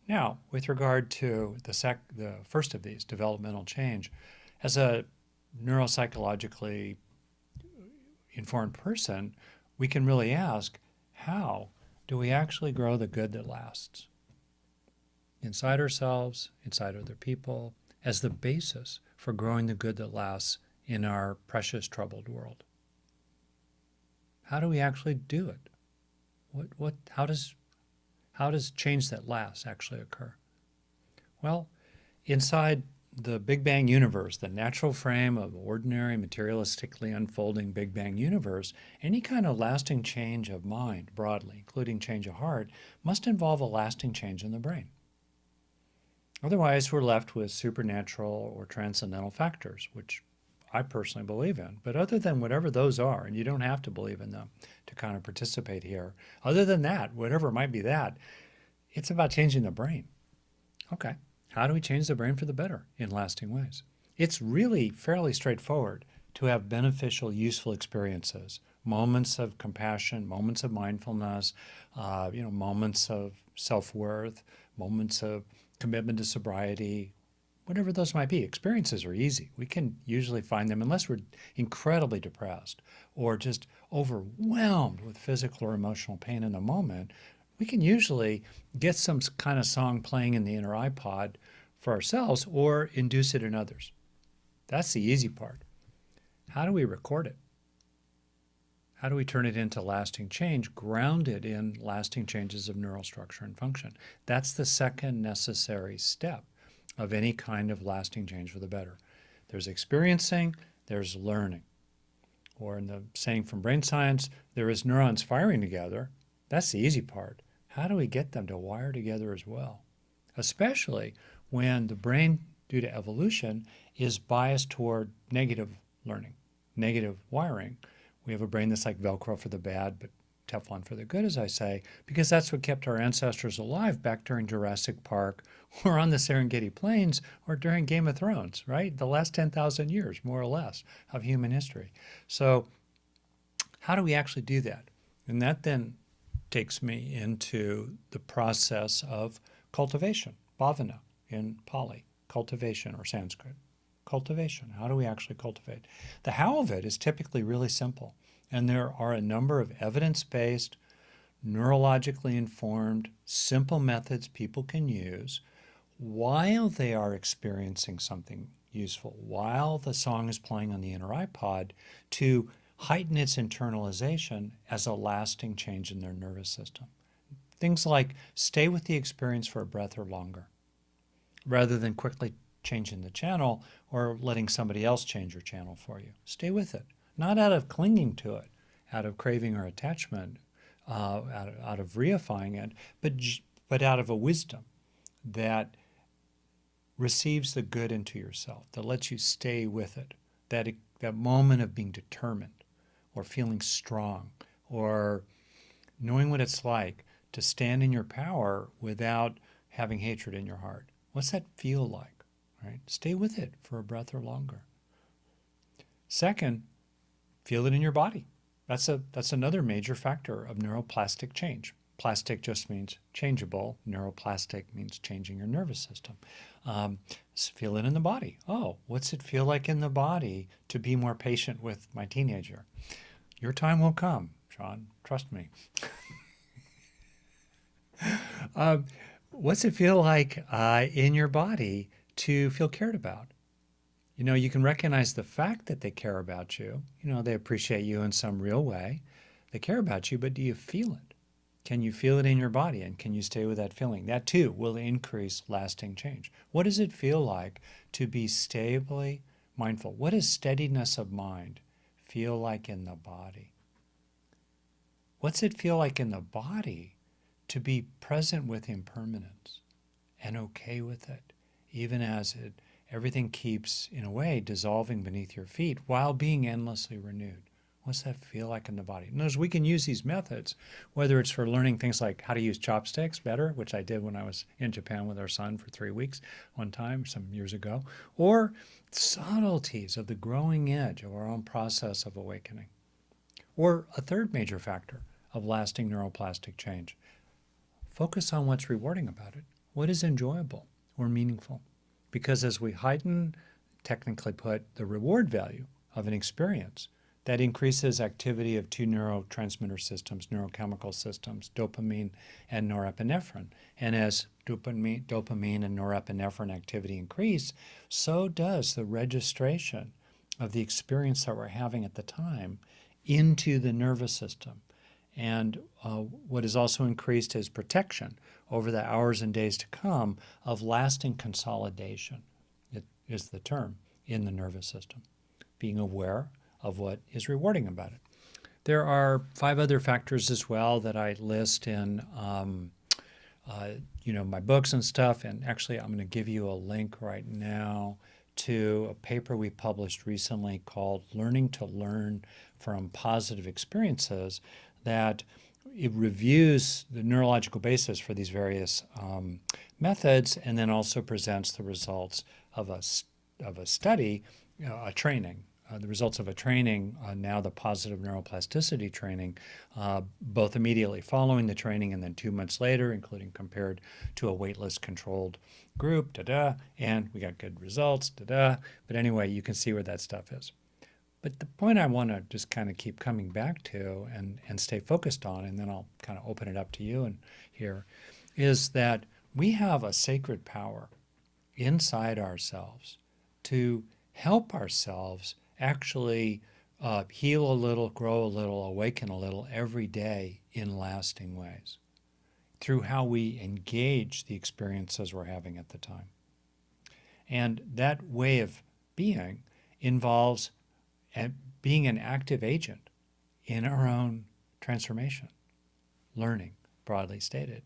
Now, with regard to the first of these, developmental change, as a neuropsychologically informed person, we can really ask, how do we actually grow the good that lasts inside ourselves, inside other people, as the basis for growing the good that lasts in our precious troubled world? How do we actually do it? How does change that lasts actually occur? Well, inside the Big Bang universe, the natural frame of ordinary, materialistically unfolding Big Bang universe, any kind of lasting change of mind, broadly, including change of heart, must involve a lasting change in the brain. Otherwise, we're left with supernatural or transcendental factors, which I personally believe in. But other than whatever those are, and you don't have to believe in them to kind of participate here, other than that, whatever might be that, it's about changing the brain. Okay. How do we change the brain for the better in lasting ways? It's really fairly straightforward to have beneficial, useful experiences, moments of compassion, moments of mindfulness, moments of self-worth, moments of commitment to sobriety, whatever those might be. Experiences are easy. We can usually find them unless we're incredibly depressed or just overwhelmed with physical or emotional pain in the moment. We can usually get some kind of song playing in the inner iPod for ourselves or induce it in others. That's the easy part. How do we record it? How do we turn it into lasting change, grounded in lasting changes of neural structure and function? That's the second necessary step of any kind of lasting change for the better. There's experiencing, there's learning. Or in the saying from brain science, there is neurons firing together. That's the easy part. How do we get them to wire together as well? Especially when the brain, due to evolution, is biased toward negative learning, negative wiring. We have a brain that's like Velcro for the bad, but Teflon for the good, as I say, because that's what kept our ancestors alive back during Jurassic Park or on the Serengeti Plains or during Game of Thrones, right? The last 10,000 years, more or less, of human history. So how do we actually do that? And that then takes me into the process of cultivation, bhavana in Pali, cultivation or Sanskrit. Cultivation. How do we actually cultivate? The how of it is typically really simple. And there are a number of evidence-based, neurologically informed, simple methods people can use while they are experiencing something useful, while the song is playing on the inner iPod, to heighten its internalization as a lasting change in their nervous system. Things like stay with the experience for a breath or longer, rather than quickly changing the channel or letting somebody else change your channel for you. Stay with it, not out of clinging to it, out of craving or attachment, out of reifying it, but out of a wisdom that receives the good into yourself, that lets you stay with it, that moment of being determined or feeling strong or knowing what it's like to stand in your power without having hatred in your heart. What's that feel like? Right? Stay with it for a breath or longer. Second, feel it in your body. That's another major factor of neuroplastic change. Plastic just means changeable. Neuroplastic means changing your nervous system. Feel it in the body. Oh, what's it feel like in the body to be more patient with my teenager? Your time will come, Sean. Trust me. What's it feel like in your body to feel cared about? You can recognize the fact that they care about you. They appreciate you in some real way. They care about you, but do you feel it? Can you feel it in your body, and can you stay with that feeling? That too will increase lasting change. What does it feel like to be stably mindful? What does steadiness of mind feel like in the body? What's it feel like in the body to be present with impermanence and okay with it, even as everything keeps, in a way, dissolving beneath your feet while being endlessly renewed? What's that feel like in the body? Notice we can use these methods, whether it's for learning things like how to use chopsticks better, which I did when I was in Japan with our son for 3 weeks one time some years ago, or subtleties of the growing edge of our own process of awakening. Or a third major factor of lasting neuroplastic change: focus on what's rewarding about it. what is enjoyable or meaningful. Because as we heighten, technically put, the reward value of an experience, that increases activity of two neurotransmitter systems, neurochemical systems, dopamine and norepinephrine. And as dopamine and norepinephrine activity increase, so does the registration of the experience that we're having at the time into the nervous system. And what is also increased is protection over the hours and days to come of lasting consolidation, it is the term, in the nervous system, being aware of what is rewarding about it. There are 5 other factors as well that I list in my books and stuff. And actually, I'm going to give you a link right now to a paper we published recently called Learning to Learn from Positive Experiences, that it reviews the neurological basis for these various methods, and then also presents the results of a study, a training. The results of a training, now the positive neuroplasticity training, both immediately following the training and then 2 months later, including compared to a waitlist controlled group, and we got good results, But anyway, you can see where that stuff is. But the point I want to just kind of keep coming back to and stay focused on, and then I'll kind of open it up to you and here, is that we have a sacred power inside ourselves to help ourselves actually heal a little, grow a little, awaken a little every day in lasting ways through how we engage the experiences we're having at the time. And that way of being involves being an active agent in our own transformation, learning, broadly stated.